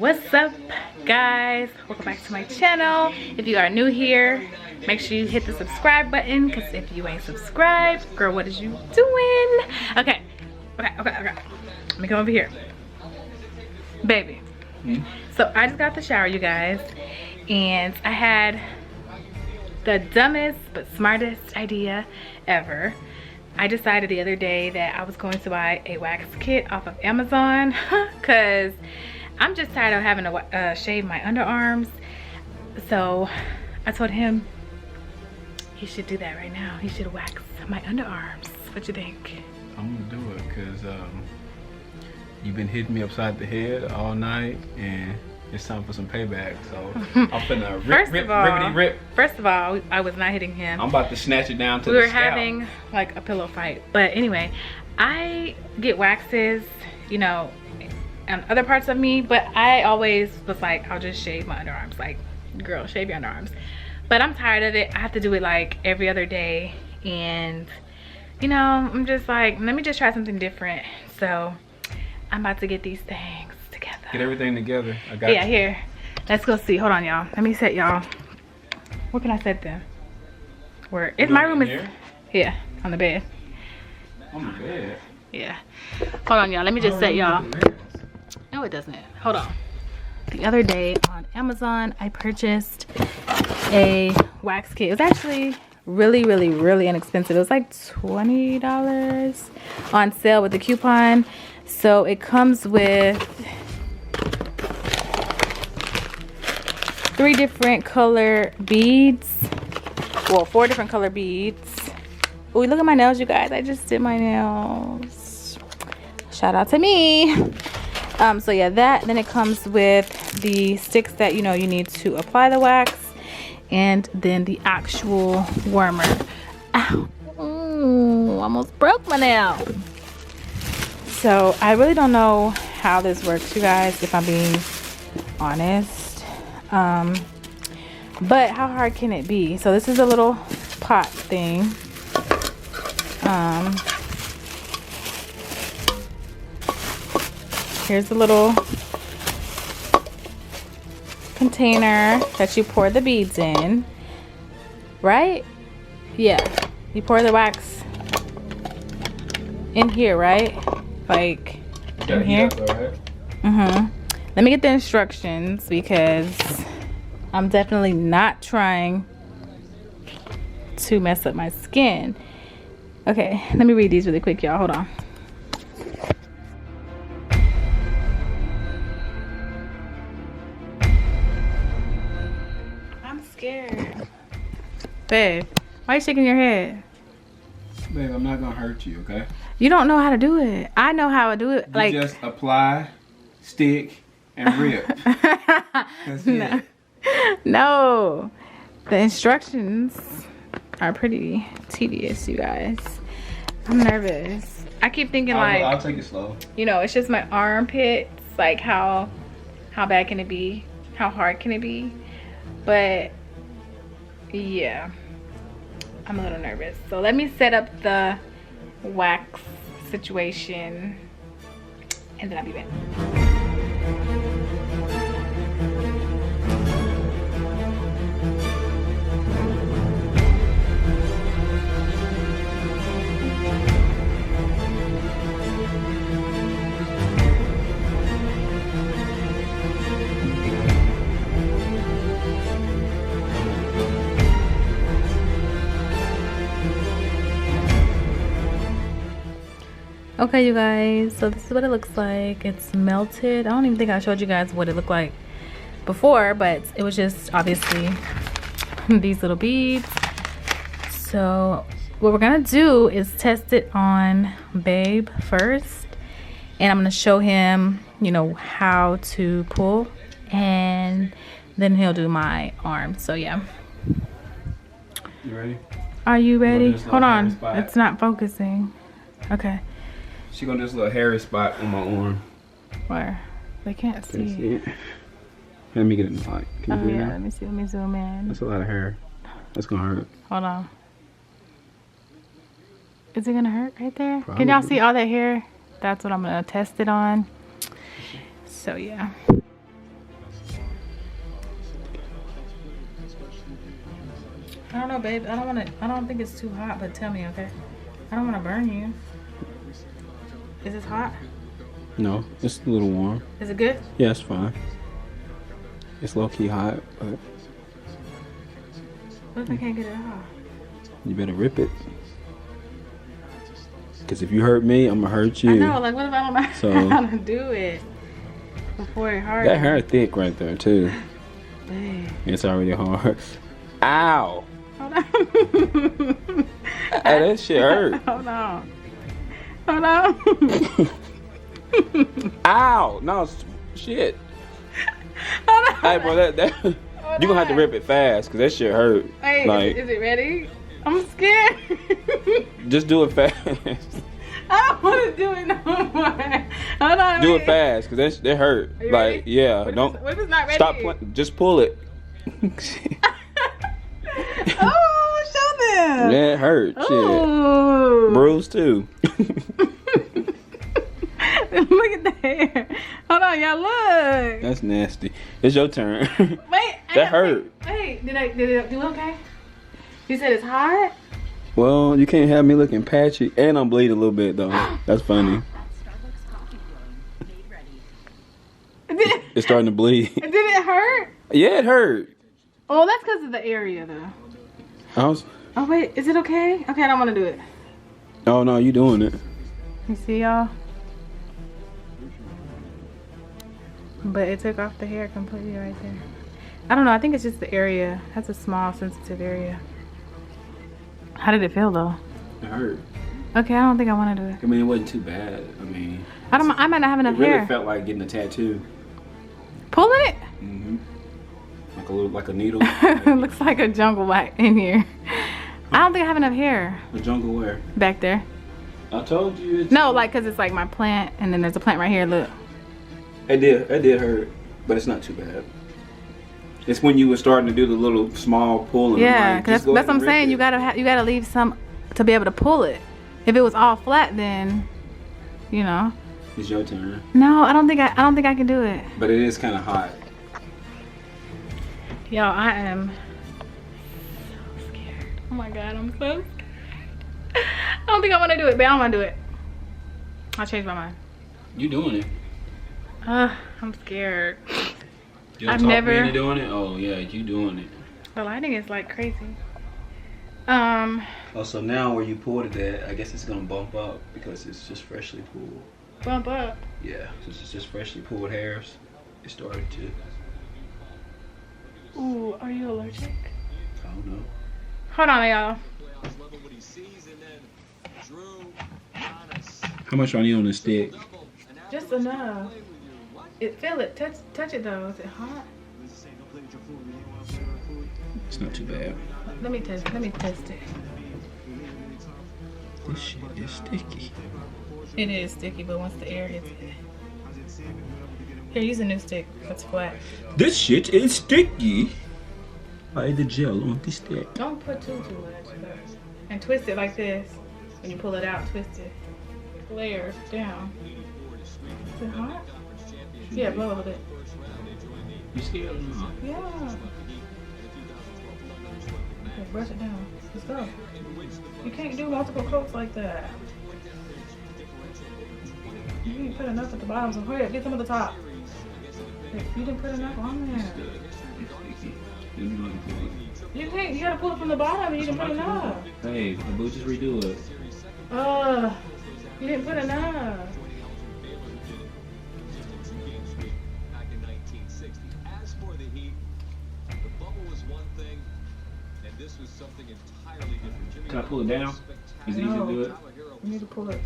What's up, guys? Welcome back to my channel. If you are new here, make sure you hit the subscribe button, because if you ain't subscribed, girl, what is you doing? Okay. Let me come over here, baby. So I just got the shower, you guys, and I had the dumbest but smartest idea ever. I decided the other day that I was going to buy a wax kit off of Amazon because I'm just tired of having to shave my underarms. So I told him he should do that right now. He should wax my underarms. What you think? I'm gonna do it because you've been hitting me upside the head all night, and it's time for some payback. So I'm finna rip. First of all, I was not hitting him. I'm about to snatch it down to we the were scalp. having like a pillow fight. But anyway, I get waxes, you know, on other parts of me, but I always was like, I'll just shave my underarms. Like, girl, shave your underarms. But I'm tired of it. I have to do it like every other day, and you know, I'm just like, let me just try something different. So I'm about to get these things together. Get everything together. I got you. Here. Let's go see. Hold on, y'all. Let me set y'all. Where can I set them? Where? If my room is here on the bed. On the bed? Yeah. Hold on, y'all. Let me just set y'all. No, it doesn't. Hold on. The other day on Amazon, I purchased a wax kit. It was actually really inexpensive. It was like $20 on sale with a coupon. So it comes with 3 different color beads. Well, 4 different color beads. Oh, look at my nails, you guys. I just did my nails. Shout out to me. So yeah, that. Then it comes with the sticks that, you know, you need to apply the wax, and then the actual warmer. Ow. Ooh, almost broke my nail. So I really don't know how this works, you guys, if I'm being honest. But how hard can it be? So this is a little pot thing. Here's a little container that you pour the beads in, right? Yeah, you pour the wax in here, right? Like in here. Let me get the instructions, because I'm definitely not trying to mess up my skin. Okay, let me read these really quick, y'all. Hold on. I'm scared. Babe, why are you shaking your head? Babe, I'm not gonna hurt you, okay? You don't know how to do it. I know how to do it. You just apply, stick, and rip. That's it. No. The instructions are pretty tedious, you guys. I'm nervous. I keep thinking I'll take it slow. You know, it's just my armpits. Like, how bad can it be? How hard can it be? But yeah, I'm a little nervous. So let me set up the wax situation, and then I'll be back. Okay, you guys, so this is what it looks like. It's melted. I don't even think I showed you guys what it looked like before, but it was just obviously these little beads. So what we're gonna do is test it on Babe first, and I'm gonna show him, you know, how to pull, and then he'll do my arm. So yeah. You ready? Are you ready? Hold on, it's not focusing. Okay. She gonna do this little hairy spot on my arm. Where? They can't see it. Let me get it in the light. Can you see yeah, that? let me see. Let me zoom in. That's a lot of hair. That's gonna hurt. Hold on. Is it gonna hurt right there? Probably. Can y'all see all that hair? That's what I'm gonna test it on. So yeah. I don't know, babe. I don't think it's too hot, but tell me, okay? I don't want to burn you. Is this hot? No, it's a little warm. Is it good? Yeah, it's fine. It's low-key hot, but... What if I can't get it off? You better rip it. Because if you hurt me, I'm going to hurt you. I know, like what if I don't know how to do it before it hurts? That hair thick right there, too. Babe. It's already hard. Ow! Hold on. Hey, that shit hurt. Hold on. Hold on. Ow! No, shit. Hold on. Hey, bro, that you're gonna have to rip it fast, because that shit hurt. Hey, like, is it ready? I'm scared. Just do it fast. I don't want to do it no more. Hold on. Do it fast, because that hurt. Are you Like, ready? yeah. What if it's not ready? Stop just pull it. Oh, show them. Yeah, it hurt. Oh. Shit. Bruised too. Look at the hair. Hold on, y'all look. That's nasty. It's your turn. Wait. That hurt. Wait, did it do okay? You said it's hot? Well, you can't have me looking patchy, and I'm bleeding a little bit though. That's funny. It's starting to bleed. Did it hurt? Yeah, it hurt. Oh, that's because of the area though. Oh wait, is it okay? Okay, I don't want to do it. Oh no, you doing it. You see y'all? But it took off the hair completely right there. I don't know, I think it's just the area. That's a small sensitive area. How did it feel though? It hurt. Okay, I don't think I want to do it. I mean, it wasn't too bad. I mean, I might not have enough it really hair. felt like getting a tattoo. Pulling it? Mm-hmm. Like a needle. It looks like a jungle back in here. I don't think I have enough hair. A jungle where? Back there. I told you. It's No, like, cause it's like my plant, and then there's a plant right here. Look. It did hurt, but it's not too bad. It's when you were starting to do the little small pulling. Yeah, like, cause that's what I'm saying. You gotta leave some to be able to pull it. If it was all flat, then, you know. It's your turn. No, I don't think I can do it. But it is kind of hot. Y'all, I am so scared. Oh my god, I'm so scared. I don't think I want to do it, but I don't want to do it. I'll change my mind. You doing it? I'm scared. I've never been doing it. Oh yeah, you doing it. The lighting is like crazy. Oh, so now where you pulled it at, I guess it's gonna bump up because it's just freshly pulled. Bump up. Yeah, since it's just freshly pulled hairs, it started to. Ooh, are you allergic? I don't know. Hold on, y'all. How much do I need on the stick? Just enough. Feel it. Touch it though. Is it hot? It's not too bad. Let me test it. This shit is sticky. It is sticky, but once the air hits it. Here, use a new stick. That's flat. This shit is sticky. I ate the gel on this stick. Don't put too much. And twist it like this. When you pull it out, twist it. Layers down. Is it hot? Yeah, blow a little bit. You scared? Yeah. Okay, brush it down. Let's go. You can't do multiple coats like that. You didn't put enough at the bottom, so hurry up, get some at the top. You didn't put enough on there. You can't, you gotta pull it from the bottom and you didn't put enough. Hey, we'll just redo it. You didn't put enough. Can I pull it down? Is it easy to do it? You need to pull it.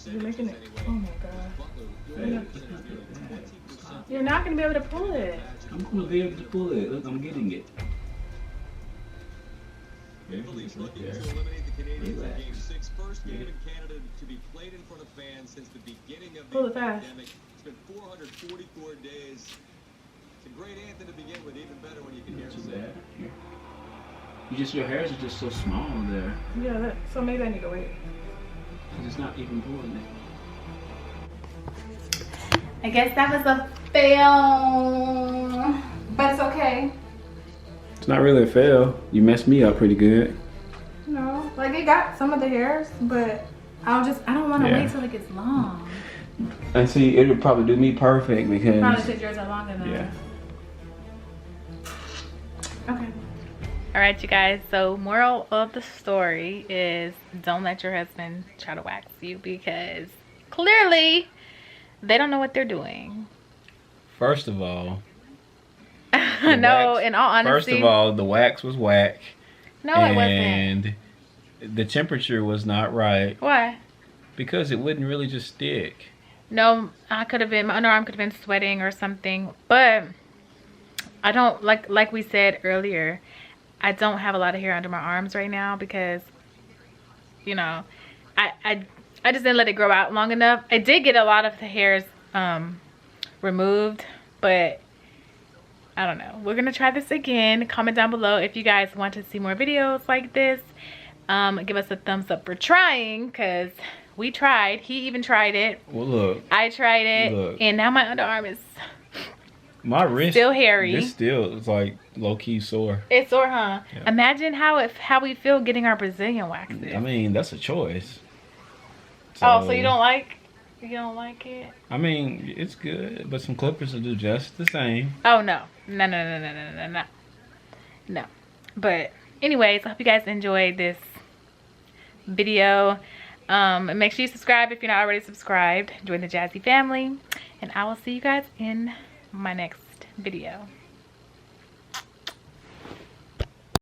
You're making it. Oh my god. You're not going to be able to pull it. I'm going to be able to pull it. Look, I'm getting it. Pull it fast. It's been 444 days. It's a great anthem to begin with, even better when you can hear it. Your hairs are just so small there. Yeah, so maybe I need to wait. It's not even pulling it. I guess that was a fail, but it's okay. It's not really a fail. You messed me up pretty good. No, like it got some of the hairs, but I don't want to Yeah. wait till it gets long. And see, it would probably do me perfect because. Probably because yours are long enough. Yeah. Okay. All right, you guys. So moral of the story is don't let your husband try to wax you because clearly they don't know what they're doing. First of all. No, in all honesty. First of all, the wax was whack. No, it wasn't. And the temperature was not right. Why? Because it wouldn't really just stick. No, my underarm could have been sweating or something. But I don't, like we said earlier, I don't have a lot of hair under my arms right now because, you know, I just didn't let it grow out long enough. I did get a lot of the hairs removed, but I don't know. We're gonna try this again. Comment down below if you guys want to see more videos like this. Give us a thumbs up for trying, because we tried. He even tried it. Well, look. I tried it. Look. And now my underarm is my wrist still hairy. It's still, it's like low-key sore. It's sore, huh? Yeah. Imagine how we feel getting our Brazilian waxes. I mean, that's a choice. So you don't like it? I mean, it's good, but some clippers will do just the same. Oh no. No. But anyways, I hope you guys enjoyed this video. And make sure you subscribe if you're not already subscribed. Join the Jazzy family. And I will see you guys in my next video.